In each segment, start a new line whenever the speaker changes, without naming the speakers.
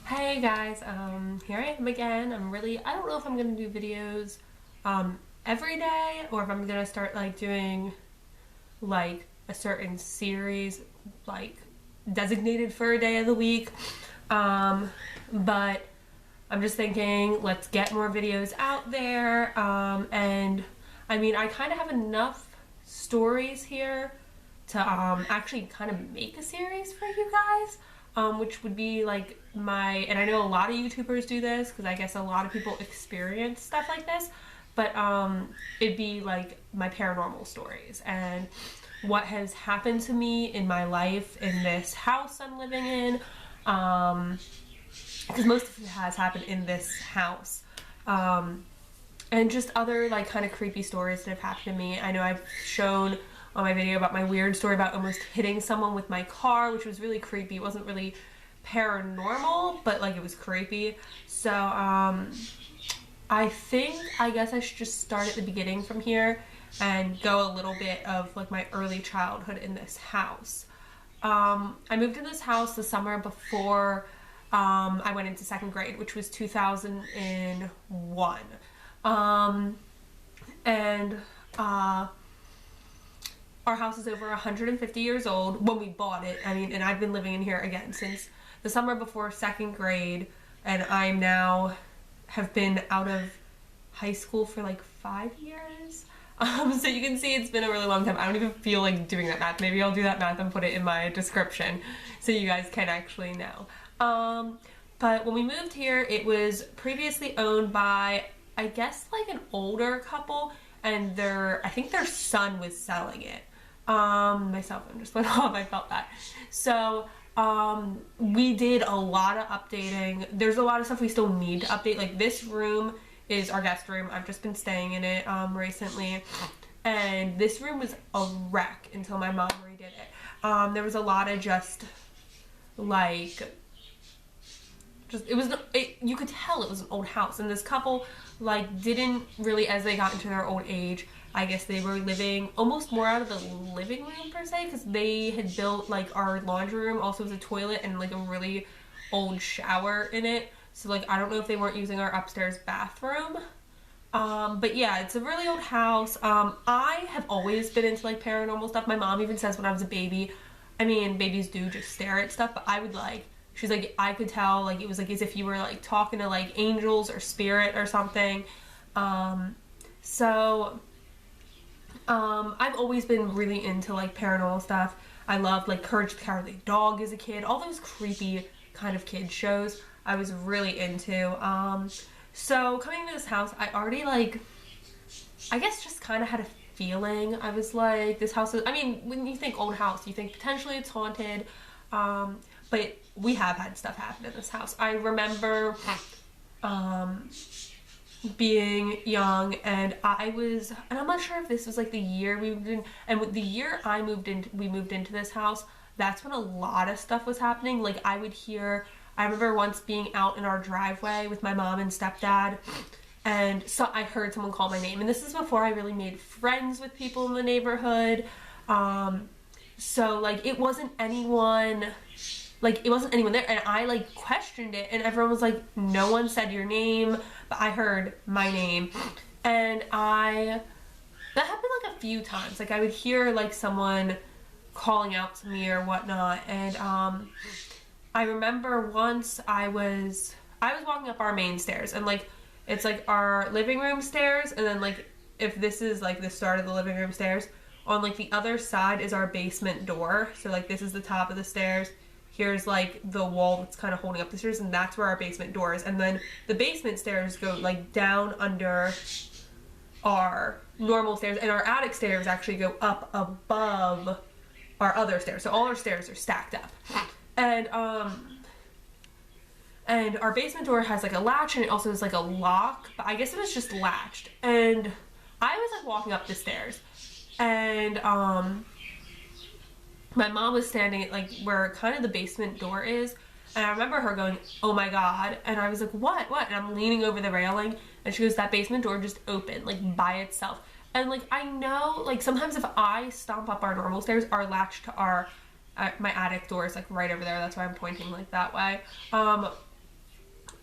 Hey guys, here I am again. I don't know if I'm gonna do videos every day or if I'm gonna start like doing like a certain series like designated for a day of the week. But I'm just thinking let's get more videos out there. And I mean I kind of have enough stories here to actually kind of make a series for you guys, which would be like and I know a lot of YouTubers do this because I guess a lot of people experience stuff like this, but it'd be like my paranormal stories and what has happened to me in my life in this house I'm living in, because most of it has happened in this house. And just other like kind of creepy stories that have happened to me. I know I've shown on my video about my weird story about almost hitting someone with my car, which was really creepy. It wasn't really paranormal, but like it was creepy. So I guess I should just start at the beginning from here and go a little bit of like my early childhood in this house. I moved in this house the summer before I went into second grade, which was 2001. And our house is over 150 years old when we bought it. I mean, and I've been living in here again since the summer before second grade, and I'm now have been out of high school for like 5 years. So you can see it's been a really long time. I don't even feel like doing that math. Maybe I'll do that math and put it in my description so you guys can actually know. But when we moved here, it was previously owned by, I guess, like an older couple, and I think their son was selling it. My cell phone just went off, I felt that. So, we did a lot of updating. There's a lot of stuff we still need to update. Like this room is our guest room. I've just been staying in it, recently. And this room was a wreck until my mom redid it. There was a lot of you could tell it was an old house, and this couple like didn't really, as they got into their old age, I guess they were living almost more out of the living room per se, because they had built like our laundry room also as a toilet and like a really old shower in it. So like I don't know if they weren't using our upstairs bathroom. But yeah, it's a really old house. I have always been into like paranormal stuff. My mom even says when I was a baby, I mean babies do just stare at stuff, but I would like, she's like, I could tell like it was like as if you were like talking to like angels or spirit or something. I've always been really into like paranormal stuff. I loved like Courage the Cowardly Dog as a kid. All those creepy kind of kid shows I was really into. So coming to this house, I already like, I guess just kind of had a feeling. I was like, this house is, I mean, when you think old house, you think potentially it's haunted. But we have had stuff happen in this house. I remember being young, and I'm not sure if this was like the year we moved in, and the year we moved into this house, that's when a lot of stuff was happening. Like I remember once being out in our driveway with my mom and stepdad, and so I heard someone call my name, and this is before I really made friends with people in the neighborhood. So like it wasn't anyone there, and I like questioned it, and everyone was like, no one said your name, but I heard my name. And that happened like a few times. Like I would hear like someone calling out to me or whatnot. And I remember once I was walking up our main stairs, and like it's like our living room stairs, and then like if this is like the start of the living room stairs, on like the other side is our basement door. So like this is the top of the stairs. Here's like the wall that's kind of holding up the stairs, and that's where our basement door is. And then the basement stairs go like down under our normal stairs, and our attic stairs actually go up above our other stairs. So all our stairs are stacked up. And our basement door has like a latch, and it also has like a lock, but I guess it was just latched. And I was like walking up the stairs, and my mom was standing at like where kind of the basement door is, and I remember her going, oh my god, and I was like, what? And I'm leaning over the railing, and she goes, that basement door just opened like by itself. And like I know like sometimes if I stomp up our normal stairs, our latch to my attic door is like right over there, that's why I'm pointing like that way.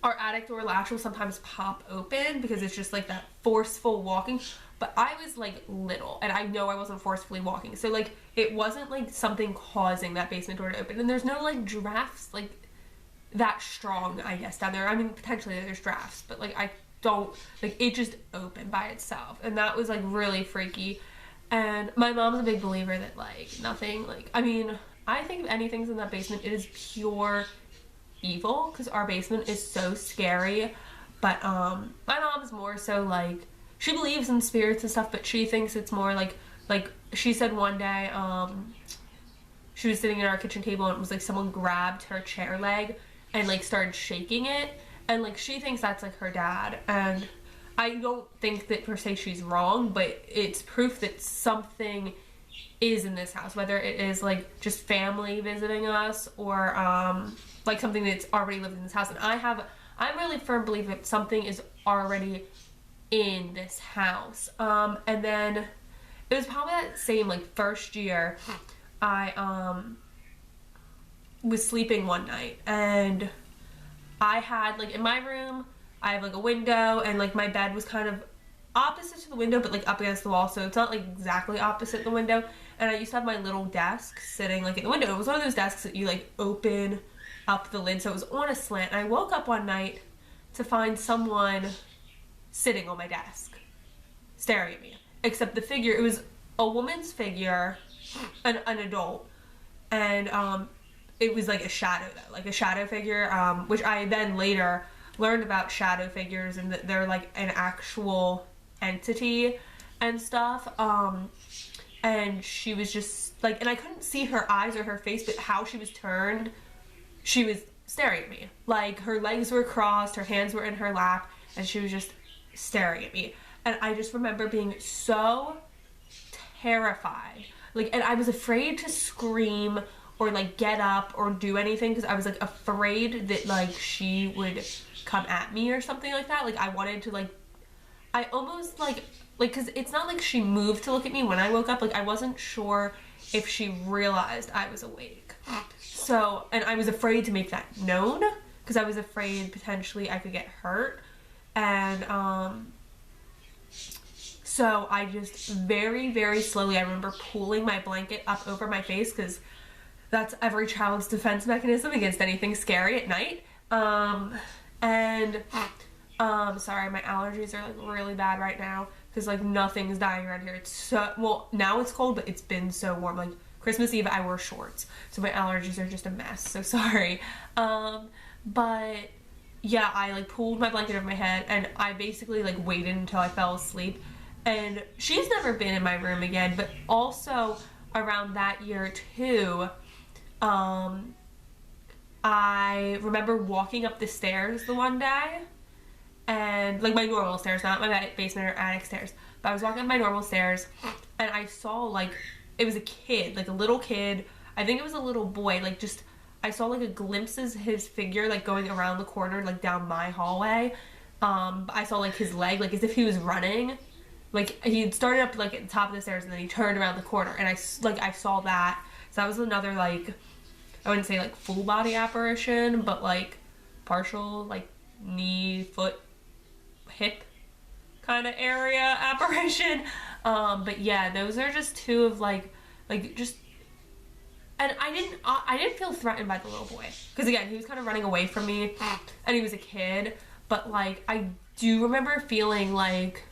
our attic door latch will sometimes pop open because it's just like that forceful walking. But I was like little, and I know I wasn't forcefully walking, so like it wasn't like something causing that basement door to open. And there's no like drafts like that strong, I guess, down there. I mean, potentially there's drafts, but like I don't, like, it just opened by itself, and that was like really freaky. And my mom's a big believer that like nothing, like, I mean, I think if anything's in that basement, it is pure evil, because our basement is so scary. But my mom's more so like, she believes in spirits and stuff, but she thinks it's more like she said one day she was sitting at our kitchen table, and it was like someone grabbed her chair leg and like started shaking it, and like she thinks that's like her dad. And I don't think that per se she's wrong, but it's proof that something is in this house, whether it is like just family visiting us, or like something that's already lived in this house. And I'm really firm belief that something is already in this house. And then it was probably that same like first year, I was sleeping one night, and I had like in my room, I have like a window, and like my bed was kind of opposite to the window, but like up against the wall, so it's not like exactly opposite the window. And I used to have my little desk sitting like in the window. It was one of those desks that you like open up the lid, so it was on a slant. And I woke up one night to find someone sitting on my desk staring at me, except the figure, it was a woman's figure, an adult, and it was like a shadow though, like a shadow figure, which I then later learned about shadow figures, and that they're like an actual entity and stuff. And she was just like, and I couldn't see her eyes or her face, but how she was turned, she was staring at me. Like her legs were crossed, her hands were in her lap, and she was just staring at me. And I just remember being so terrified, like, and I was afraid to scream or like get up or do anything, because I was like afraid that like she would come at me or something like that. Like I wanted to like, I almost like because it's not like she moved to look at me when I woke up. Like I wasn't sure if she realized I was awake. So, and I was afraid to make that known, because I was afraid potentially I could get hurt. And so I just very, very slowly, I remember pulling my blanket up over my face, because that's every child's defense mechanism against anything scary at night. Sorry, my allergies are like really bad right now, because like nothing's dying around here. It's so, well, now it's cold, but it's been so warm. Like Christmas Eve, I wore shorts, so my allergies are just a mess. So sorry. But yeah, I like pulled my blanket over my head, and I basically like waited until I fell asleep. And she's never been in my room again. But also around that year too, I remember walking up the stairs the one day, and like my normal stairs, not my basement or attic stairs, but I was walking up my normal stairs, and I saw like, it was a kid, like a little kid, I think it was a little boy, like just, I saw like a glimpses of his figure like going around the corner, like down my hallway. I saw like his leg, like as if he was running, like he had started up like at the top of the stairs, and then he turned around the corner, and I saw that. So that was another like, I wouldn't say like full body apparition, but like partial like knee, foot, hip kind of area apparition. But yeah, those are just two of like just, and I didn't feel threatened by the little boy, because again, he was kind of running away from me, and he was a kid, but like I do remember feeling like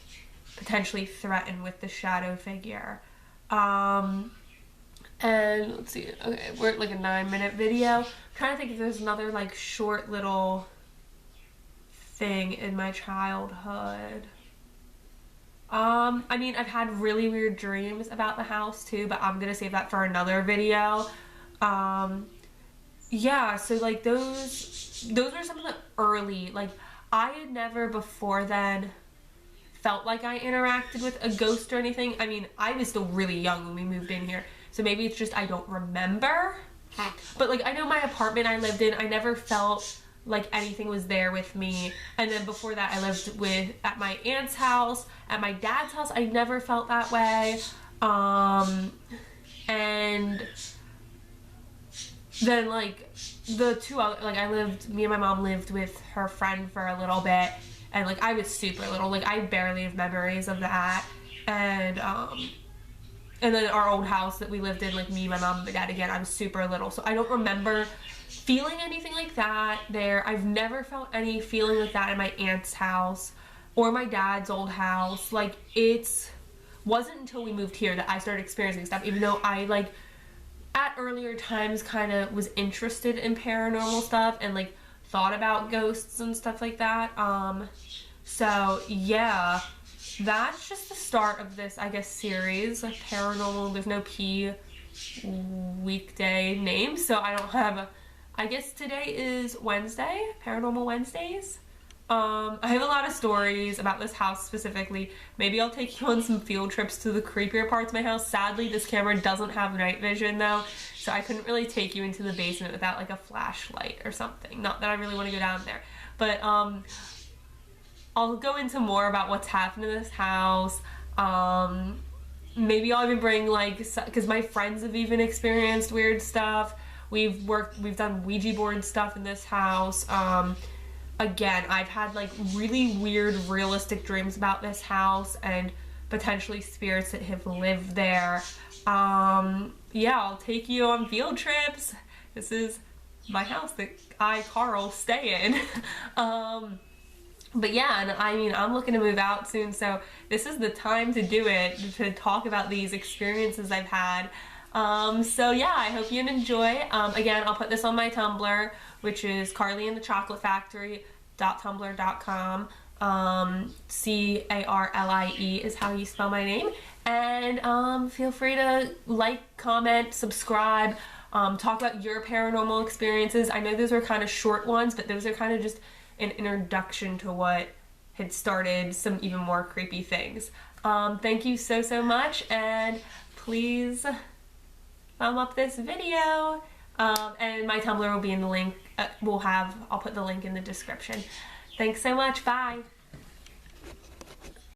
potentially threatened with the shadow figure. And let's see, okay, we're at like a 9-minute video. I'm trying to think if there's another like short little thing in my childhood. I mean, I've had really weird dreams about the house too, but I'm gonna save that for another video. Yeah, so like those are some of the early, like I had never before then felt like I interacted with a ghost or anything. I mean, I was still really young when we moved in here, so maybe it's just I don't remember. But like I know my apartment I lived in, I never felt like anything was there with me. And then before that, I lived at my aunt's house, at my dad's house. I never felt that way. And then like the two other, like me and my mom lived with her friend for a little bit, and like I was super little, like I barely have memories of that. And then our old house that we lived in, like me, my mom, and my dad, again, I was super little, so I don't remember feeling anything like that there. I've never felt any feeling like that in my aunt's house or my dad's old house. Like, it wasn't until we moved here that I started experiencing stuff, even though I, like, at earlier times kind of was interested in paranormal stuff and, like, thought about ghosts and stuff like that. So, yeah. That's just the start of this, I guess, series, like paranormal. There's no P weekday name, so I don't have I guess today is Wednesday, Paranormal Wednesdays. I have a lot of stories about this house specifically. Maybe I'll take you on some field trips to the creepier parts of my house. Sadly, this camera doesn't have night vision though, so I couldn't really take you into the basement without like a flashlight or something. Not that I really want to go down there, but I'll go into more about what's happened in this house. Maybe I'll even bring like, because my friends have even experienced weird stuff. We've done Ouija board stuff in this house. Again, I've had like really weird realistic dreams about this house and potentially spirits that have lived there. Yeah, I'll take you on field trips. This is my house that Carl, stay in. But yeah, and I mean, I'm looking to move out soon, so this is the time to do it, to talk about these experiences I've had. So yeah, I hope you enjoy. Again, I'll put this on my Tumblr, which is carlyandthechocolaefactory.tumblr.com. Carlie is how you spell my name. And feel free to like, comment, subscribe, talk about your paranormal experiences. I know those are kind of short ones, but those are kind of just an introduction to what had started some even more creepy things. Thank you so much, and please thumb up this video. And my Tumblr will be in the link. I'll put the link in the description. Thanks so much. Bye.